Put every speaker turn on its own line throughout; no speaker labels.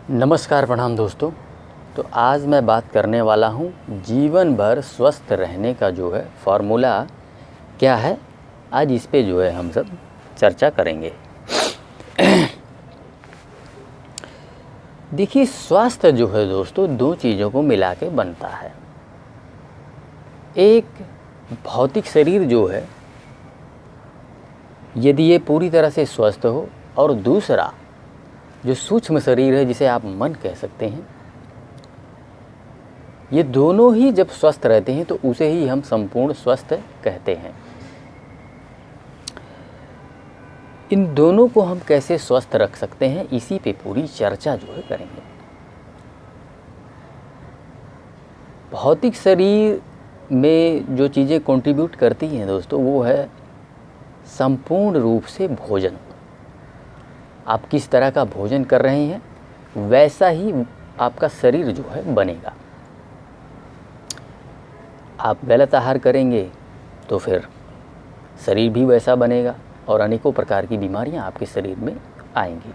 नमस्कार प्रणाम दोस्तों। तो आज मैं बात करने वाला हूँ जीवन भर स्वस्थ रहने का जो है फार्मूला क्या है। आज इस पे जो है हम सब चर्चा करेंगे। देखिए, स्वास्थ्य जो है दोस्तों दो चीज़ों को मिला के बनता है। एक भौतिक शरीर जो है यदि ये पूरी तरह से स्वस्थ हो, और दूसरा जो सूक्ष्म शरीर है जिसे आप मन कह सकते हैं, ये दोनों ही जब स्वस्थ रहते हैं तो उसे ही हम संपूर्ण स्वस्थ कहते हैं। इन दोनों को हम कैसे स्वस्थ रख सकते हैं, इसी पे पूरी चर्चा जो है करेंगे। भौतिक शरीर में जो चीज़ें कंट्रीब्यूट करती हैं दोस्तों, वो है संपूर्ण रूप से भोजन। आप किस तरह का भोजन कर रहे हैं वैसा ही आपका शरीर जो है बनेगा। आप गलत आहार करेंगे तो फिर शरीर भी वैसा बनेगा और अनेकों प्रकार की बीमारियां आपके शरीर में आएंगी।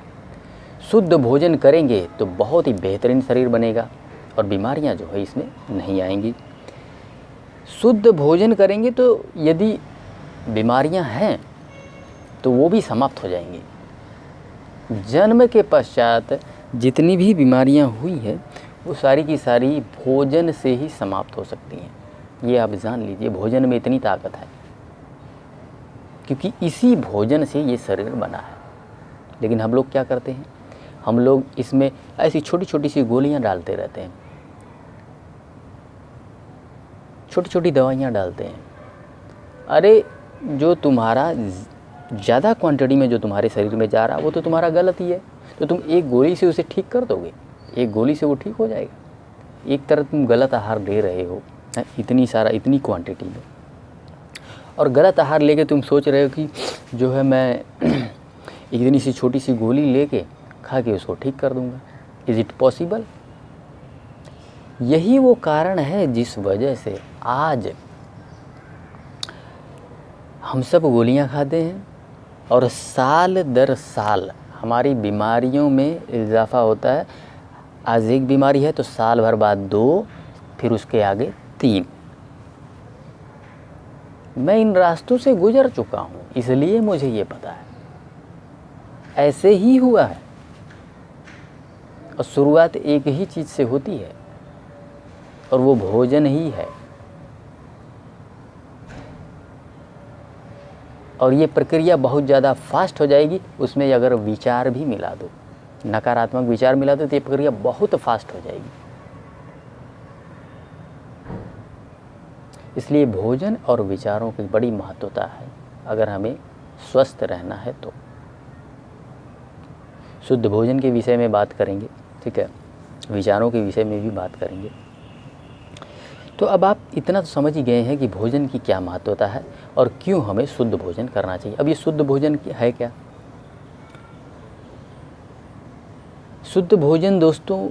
शुद्ध भोजन करेंगे तो बहुत ही बेहतरीन शरीर बनेगा और बीमारियां जो है इसमें नहीं आएंगी। शुद्ध भोजन करेंगे तो यदि बीमारियां हैं तो वो भी समाप्त हो जाएंगी। जन्म के पश्चात जितनी भी बीमारियां हुई है वो सारी की सारी भोजन से ही समाप्त हो सकती हैं। ये आप जान लीजिए, भोजन में इतनी ताकत है, क्योंकि इसी भोजन से ये शरीर बना है। लेकिन हम लोग क्या करते हैं, हम लोग इसमें ऐसी छोटी छोटी सी गोलियां डालते रहते हैं, छोटी छोटी दवाइयां डालते हैं। अरे जो तुम्हारा ज़्यादा क्वांटिटी में जो तुम्हारे शरीर में जा रहा वो तो तुम्हारा गलत ही है, तो तुम एक गोली से उसे ठीक कर दोगे, एक गोली से वो ठीक हो जाएगा। एक तरह तुम गलत आहार ले रहे हो इतनी क्वांटिटी में, और गलत आहार लेके तुम सोच रहे हो कि जो है मैं इतनी सी छोटी सी गोली लेके खा के उसको ठीक कर दूंगा। Is it possible? यही वो कारण है जिस वजह से आज हम सब गोलियां खाते हैं और साल दर साल हमारी बीमारियों में इजाफा होता है। आज एक बीमारी है तो साल भर बाद 2, फिर उसके आगे 3। मैं इन रास्तों से गुजर चुका हूँ, इसलिए मुझे ये पता है ऐसे ही हुआ है। और शुरुआत एक ही चीज़ से होती है और वो भोजन ही है। और ये प्रक्रिया बहुत ज़्यादा फास्ट हो जाएगी, उसमें अगर विचार भी मिला दो, नकारात्मक विचार मिला दो, तो ये प्रक्रिया बहुत फास्ट हो जाएगी। इसलिए भोजन और विचारों की बड़ी महत्वता है अगर हमें स्वस्थ रहना है तो। शुद्ध भोजन के विषय में बात करेंगे, ठीक है, विचारों के विषय में भी बात करेंगे। तो अब आप इतना तो समझ ही गए हैं कि भोजन की क्या महत्वता है और क्यों हमें शुद्ध भोजन करना चाहिए। अब ये शुद्ध भोजन है क्या? शुद्ध भोजन दोस्तों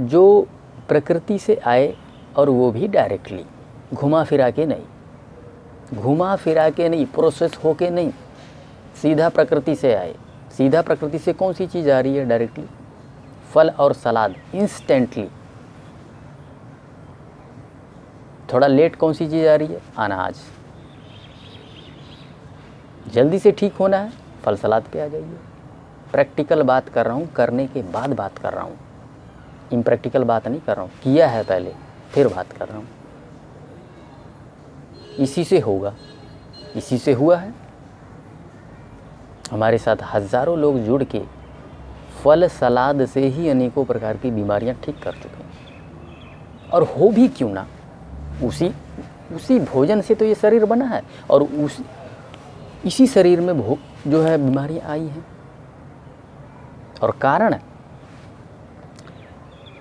जो प्रकृति से आए, और वो भी डायरेक्टली, घुमा फिरा के नहीं, प्रोसेस होके नहीं, सीधा प्रकृति से आए। सीधा प्रकृति से कौन सी चीज़ आ रही है डायरेक्टली? फल और सलाद, इंस्टेंटली। थोड़ा लेट कौन सी चीज़ आ रही है? अनाज। जल्दी से ठीक होना है, फल सलाद पे आ जाइए। प्रैक्टिकल बात कर रहा हूँ, करने के बाद बात कर रहा हूँ, इम्प्रैक्टिकल बात नहीं कर रहा हूँ। किया है पहले फिर बात कर रहा हूँ। इसी से होगा, इसी से हुआ है। हमारे साथ हज़ारों लोग जुड़ के फल सलाद से ही अनेकों प्रकार की बीमारियां ठीक कर चुके हैं। और हो भी क्यों ना, उसी भोजन से तो ये शरीर बना है, और इसी शरीर में जो है बीमारियां आई हैं। और कारण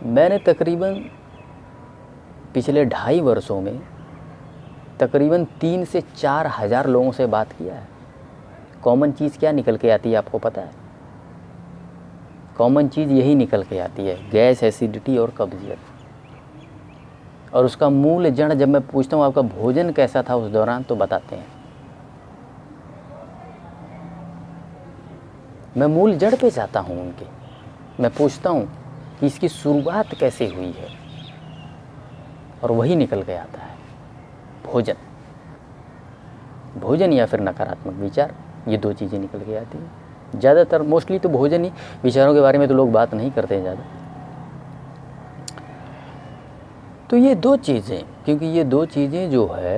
मैंने तकरीबन पिछले 2.5 वर्षों में तकरीबन 3 से 4 हज़ार लोगों से बात किया है। कॉमन चीज़ क्या निकल के आती है आपको पता है? कॉमन चीज़ यही निकल के आती है, गैस, एसिडिटी और कब्जियत। और उसका मूल जड़ जब मैं पूछता हूँ आपका भोजन कैसा था उस दौरान, तो बताते हैं। मैं मूल जड़ पे जाता हूँ उनके। मैं पूछता हूँ कि इसकी शुरुआत कैसे हुई है, और वही निकल के आता है भोजन। भोजन या फिर नकारात्मक विचार, ये दो चीज़ें निकल के आती हैं ज़्यादातर। मोस्टली तो भोजन ही, विचारों के बारे में तो लोग बात नहीं करते हैं ज़्यादा। तो ये दो चीज़ें, क्योंकि ये दो चीज़ें जो है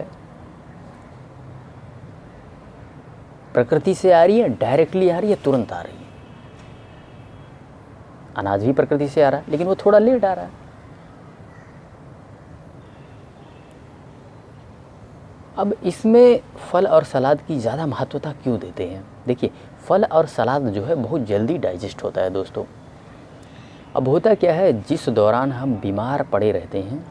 प्रकृति से आ रही है, डायरेक्टली आ रही है, तुरंत आ रही है। अनाज भी प्रकृति से आ रहा है, लेकिन वो थोड़ा लेट आ रहा है। अब इसमें फल और सलाद की ज़्यादा महत्वता क्यों देते हैं? देखिए, फल और सलाद जो है बहुत जल्दी डाइजेस्ट होता है दोस्तों। अब होता क्या है, जिस दौरान हम बीमार पड़े रहते हैं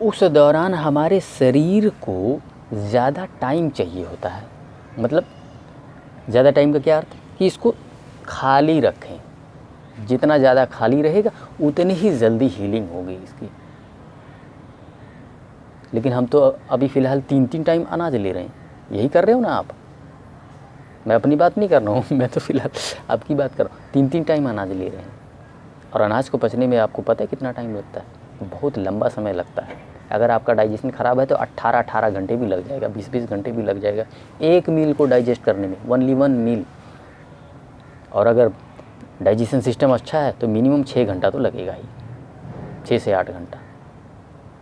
उस दौरान हमारे शरीर को ज़्यादा टाइम चाहिए होता है। मतलब ज़्यादा टाइम का क्या अर्थ, कि इसको खाली रखें। जितना ज़्यादा खाली रहेगा उतनी ही जल्दी हीलिंग होगी इसकी। लेकिन हम तो अभी फ़िलहाल 3-3 टाइम अनाज ले रहे हैं। यही कर रहे हो ना आप? मैं अपनी बात नहीं कर रहा हूँ, मैं तो फ़िलहाल आपकी बात कर रहा हूँ। 3-3 टाइम अनाज ले रहे हैं, और अनाज को पचने में आपको पता है कितना टाइम लगता है? बहुत लंबा समय लगता है। अगर आपका डाइजेशन ख़राब है तो 18-18 घंटे भी लग जाएगा, 20-20 घंटे भी लग जाएगा एक मील को डाइजेस्ट करने में, ओनली 1 मील। और अगर डाइजेशन सिस्टम अच्छा है तो मिनिमम 6 घंटा तो लगेगा ही, 6 से 8 घंटा।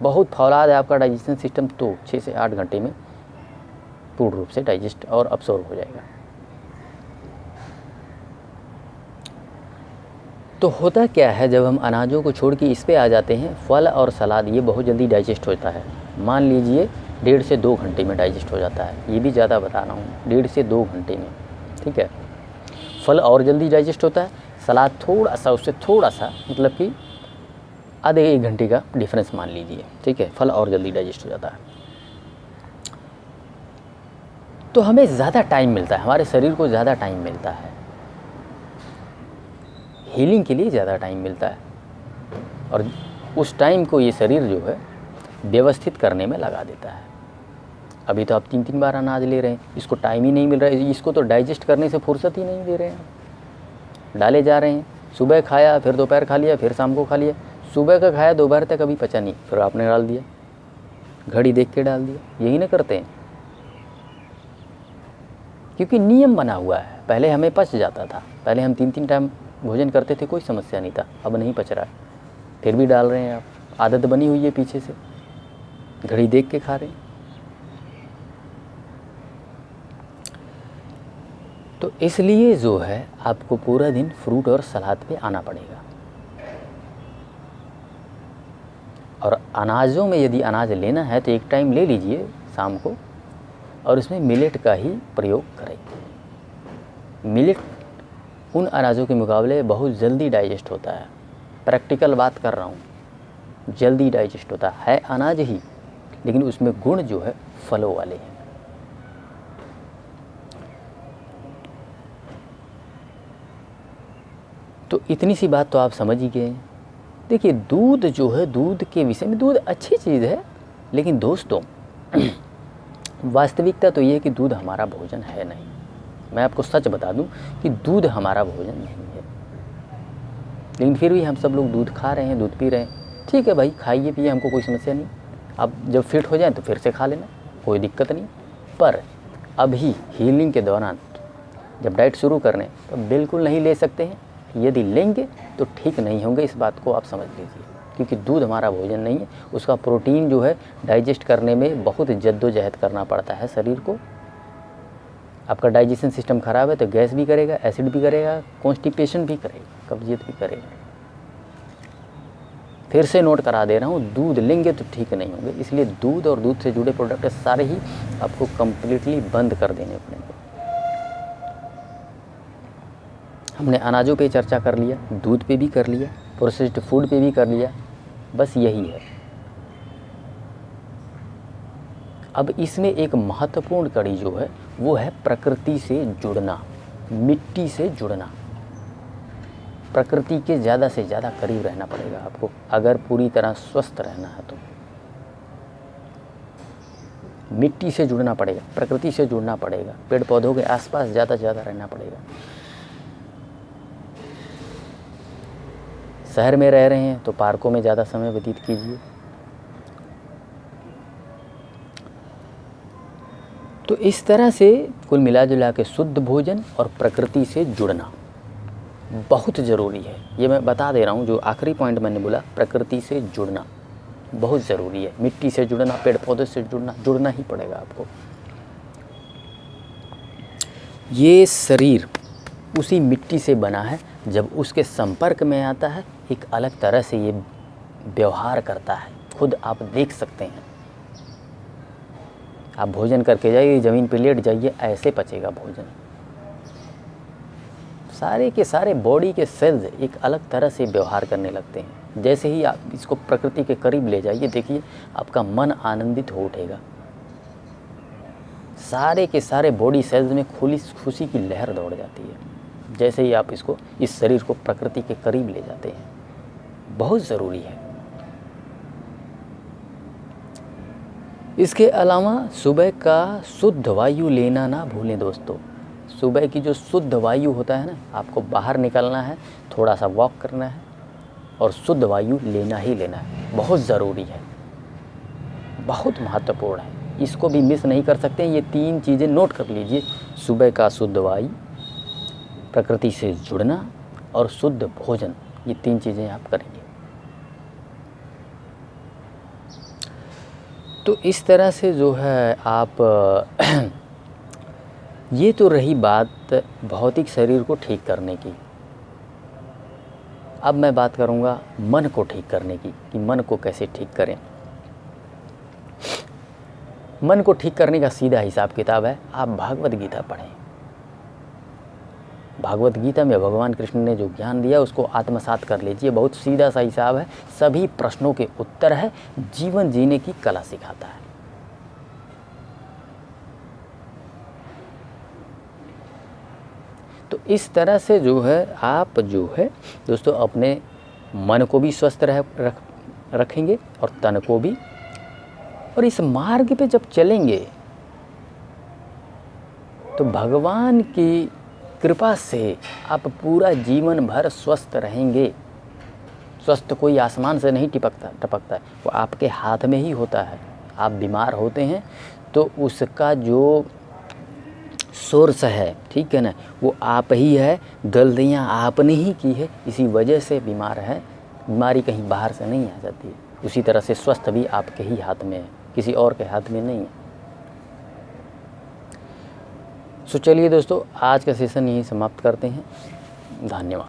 बहुत फौलाद है आपका डाइजेशन सिस्टम तो 6 से 8 घंटे में पूर्ण रूप से डाइजेस्ट और अब्सॉर्ब हो जाएगा। तो होता क्या है, जब हम अनाजों को छोड़ के इस पे आ जाते हैं, फल और सलाद, ये बहुत जल्दी डाइजेस्ट होता है। मान लीजिए 1.5 से 2 घंटे में डाइजेस्ट हो जाता है। ये भी ज़्यादा बता रहा हूँ, 1.5 से 2 घंटे में, ठीक है। फल और जल्दी डाइजेस्ट होता है, सलाद थोड़ा सा, उससे थोड़ा सा, मतलब कि आधे 1 घंटे का डिफरेंस मान लीजिए, ठीक है। फल और जल्दी डाइजेस्ट हो जाता है। तो हमें ज़्यादा टाइम मिलता है, हमारे शरीर को ज़्यादा टाइम मिलता है, हीलिंग के लिए ज़्यादा टाइम मिलता है। और उस टाइम को ये शरीर जो है व्यवस्थित करने में लगा देता है। अभी तो आप 3-3 बार अनाज ले रहे हैं, इसको टाइम ही नहीं मिल रहा है, इसको तो डाइजेस्ट करने से फुर्सत ही नहीं दे रहे हैं। डाले जा रहे हैं, सुबह खाया, फिर दोपहर खा लिया, फिर शाम को खा लिया। सुबह का खाया, दोपहर तक अभी पचा नहीं, फिर आपने डाल दिया, घड़ी देख के डाल दिया। यही ना करते हैं, क्योंकि नियम बना हुआ है। पहले हमें पच जाता था, पहले हम 3-3 टाइम भोजन करते थे, कोई समस्या नहीं था। अब नहीं पच रहा है, फिर भी डाल रहे हैं आप, आदत बनी हुई है पीछे से, घड़ी देख के खा रहे हैं। तो इसलिए जो है आपको पूरा दिन फ्रूट और सलाद पे आना पड़ेगा। और अनाजों में यदि अनाज लेना है तो एक टाइम ले लीजिए शाम को, और उसमें मिलेट का ही प्रयोग करें। मिलेट उन अनाजों के मुकाबले बहुत जल्दी डाइजेस्ट होता है। प्रैक्टिकल बात कर रहा हूँ, जल्दी डाइजेस्ट होता है अनाज ही, लेकिन उसमें गुण जो है फलों वाले हैं। तो इतनी सी बात तो आप समझ ही गए। देखिए, दूध जो है, दूध के विषय में, दूध अच्छी चीज़ है, लेकिन दोस्तों वास्तविकता तो ये है कि दूध हमारा भोजन है नहीं। मैं आपको सच बता दूं कि दूध हमारा भोजन नहीं है, लेकिन फिर भी हम सब लोग दूध खा रहे हैं, दूध पी रहे हैं। ठीक है भाई, खाइए पिए, हमको कोई समस्या नहीं। अब जब फिट हो जाए तो फिर से खा लेना, कोई दिक्कत नहीं। पर अभी हीलिंग के दौरान जब डाइट शुरू कर रहे हैं तो बिल्कुल नहीं ले सकते हैं। यदि लेंगे तो ठीक नहीं होंगे, इस बात को आप समझ लीजिए। क्योंकि दूध हमारा भोजन नहीं है, उसका प्रोटीन जो है डाइजेस्ट करने में बहुत जद्दोजहद करना पड़ता है शरीर को। आपका डाइजेशन सिस्टम ख़राब है तो गैस भी करेगा, एसिड भी करेगा, कॉन्स्टिपेशन भी करेगा, कब्जियत भी करेगा। फिर से नोट करा दे रहा हूँ, दूध लेंगे तो ठीक नहीं होंगे। इसलिए दूध और दूध से जुड़े प्रोडक्ट सारे ही आपको कम्प्लीटली बंद कर देने पड़ेंगे। हमने अनाजों पे चर्चा कर लिया, दूध पे भी कर लिया, प्रोसेस्ड फूड पे भी कर लिया, बस यही है। अब इसमें एक महत्वपूर्ण कड़ी जो है वो है प्रकृति से जुड़ना, मिट्टी से जुड़ना। प्रकृति के ज़्यादा से ज़्यादा करीब रहना पड़ेगा आपको, अगर पूरी तरह स्वस्थ रहना है तो। मिट्टी से जुड़ना पड़ेगा, प्रकृति से जुड़ना पड़ेगा, पेड़ पौधों के आसपास ज़्यादा से ज़्यादा रहना पड़ेगा। शहर में रह रहे हैं तो पार्कों में ज़्यादा समय व्यतीत कीजिए। तो इस तरह से कुल मिला जुला के शुद्ध भोजन और प्रकृति से जुड़ना बहुत ज़रूरी है। ये मैं बता दे रहा हूँ, जो आखिरी पॉइंट मैंने बोला, प्रकृति से जुड़ना बहुत ज़रूरी है। मिट्टी से जुड़ना, पेड़ पौधे से जुड़ना ही पड़ेगा आपको। ये शरीर उसी मिट्टी से बना है, जब उसके संपर्क में आता है एक अलग तरह से ये व्यवहार करता है, खुद आप देख सकते हैं। आप भोजन करके जाइए, ज़मीन पे लेट जाइए, ऐसे पचेगा भोजन। सारे के सारे बॉडी के सेल्स एक अलग तरह से व्यवहार करने लगते हैं। जैसे ही आप इसको प्रकृति के करीब ले जाइए, देखिए आपका मन आनंदित हो उठेगा। सारे के सारे बॉडी सेल्स में खुशी की लहर दौड़ जाती है जैसे ही आप इस शरीर को प्रकृति के करीब ले जाते हैं। बहुत ज़रूरी है। इसके अलावा सुबह का शुद्ध वायु लेना ना भूलें दोस्तों। सुबह की जो शुद्ध वायु होता है ना, आपको बाहर निकलना है, थोड़ा सा वॉक करना है और शुद्ध वायु लेना ही लेना है। बहुत ज़रूरी है, बहुत महत्वपूर्ण है। इसको भी मिस नहीं कर सकते हैं। ये 3 चीज़ें नोट कर लीजिए। सुबह का शुद्ध वायु, प्रकृति से जुड़ना और शुद्ध भोजन, ये 3 चीज़ें आप करेंगे। तो इस तरह से जो है आप ये तो रही बात भौतिक शरीर को ठीक करने की। अब मैं बात करूँगा मन को ठीक करने की, कि मन को कैसे ठीक करें। मन को ठीक करने का सीधा हिसाब किताब है, आप भागवत गीता पढ़ें। भागवत गीता में भगवान कृष्ण ने जो ज्ञान दिया उसको आत्मसात कर लीजिए। बहुत सीधा सा हिसाब है, सभी प्रश्नों के उत्तर है, जीवन जीने की कला सिखाता है। तो इस तरह से जो है आप जो है दोस्तों अपने मन को भी स्वस्थ रखेंगे और तन को भी। और इस मार्ग पे जब चलेंगे तो भगवान की कृपा से आप पूरा जीवन भर स्वस्थ रहेंगे। स्वस्थ कोई आसमान से नहीं टपकता है, वो आपके हाथ में ही होता है। आप बीमार होते हैं तो उसका जो सोर्स है, ठीक है ना, वो आप ही है, गलतियाँ आपने ही की है, इसी वजह से बीमार है। बीमारी कहीं बाहर से नहीं आ जाती है। उसी तरह से स्वस्थ भी आपके ही हाथ में है, किसी और के हाथ में नहीं है। सो चलिए दोस्तों, आज का सेशन यहीं समाप्त करते हैं। धन्यवाद।